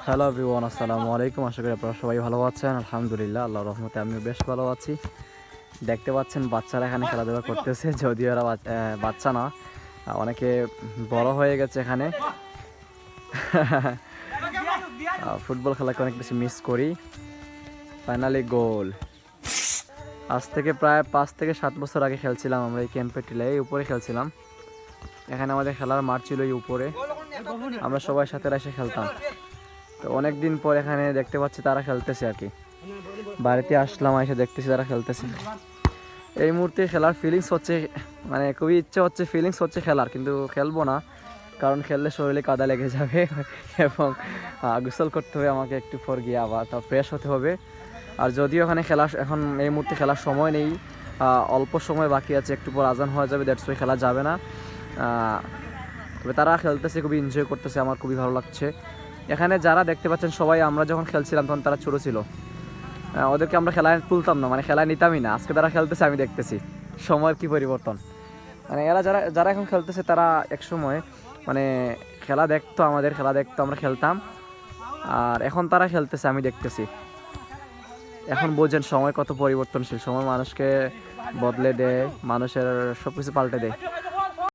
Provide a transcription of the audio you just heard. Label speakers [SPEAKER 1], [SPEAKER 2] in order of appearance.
[SPEAKER 1] Hello everyone, আসসালামু আলাইকুম। আশা করি আপনারা সবাই ভালো আছেন। আলহামদুলিল্লাহ, আল্লাহর রহমতে আমিও বেশ ভালো আছি। দেখতে পাচ্ছেন বাচ্চারা এখানে খেলাধুলা করতেছে, যদিও এরা বাচ্চা না, অনেকে বড় হয়ে গেছে এখানে। ফুটবল খেলাকে অনেক বেশি মিস করি। ফাইনালি গোল। আজ থেকে প্রায় 5 থেকে 7 বছর আগে খেলছিলাম আমরা এই ক্যাম্পে টিলায়, এই উপরে খেলছিলাম। এখানে আমাদের খেলার মাঠ ছিল এই উপরে, আমরা সবাই সাথে এসে খেলতাম। তো অনেক দিন পর এখানে দেখতে পাচ্ছি তারা খেলতেছে আর কি। বাড়িতে আসলাম, এসে দেখতেছি তারা খেলতেছে। এই মুহূর্তে খেলার ফিলিংস হচ্ছে, মানে খুবই ইচ্ছে হচ্ছে, ফিলিংস হচ্ছে খেলার, কিন্তু খেলবো না, কারণ খেললে শরীরে কাদা লেগে যাবে এবং গোসল করতে হবে আমাকে একটু পর গিয়ে, আবার তা ফ্রেশ হতে হবে। আর যদিও এখানে খেলা এখন এই মুহূর্তে খেলার সময় নেই, অল্প সময় বাকি আছে, একটু পর আজান হয়ে যাবে, দ্যাটস ওয়াই খেলা যাবে না। তবে তারা খেলতেছে, খুবই এনজয় করতেছে, আমার খুবই ভালো লাগছে। এখানে যারা দেখতে পাচ্ছেন সবাই, আমরা যখন খেলছিলাম তখন তারা ছোটো ছিল, ওদেরকে আমরা খেলায় তুলতাম না, মানে খেলায় নিতামই না। আজকে তারা খেলতেছে, আমি দেখতেছি সময়ের কি পরিবর্তন। মানে এরা যারা যারা এখন খেলতেছে তারা এক সময় মানে খেলা দেখতো, আমাদের খেলা দেখতো, আমরা খেলতাম, আর এখন তারা খেলতেছে, আমি দেখতেছি। এখন বোঝেন সময় কত পরিবর্তনশীল, সময় মানুষকে বদলে দেয়, মানুষের সব কিছু পাল্টে দেয়।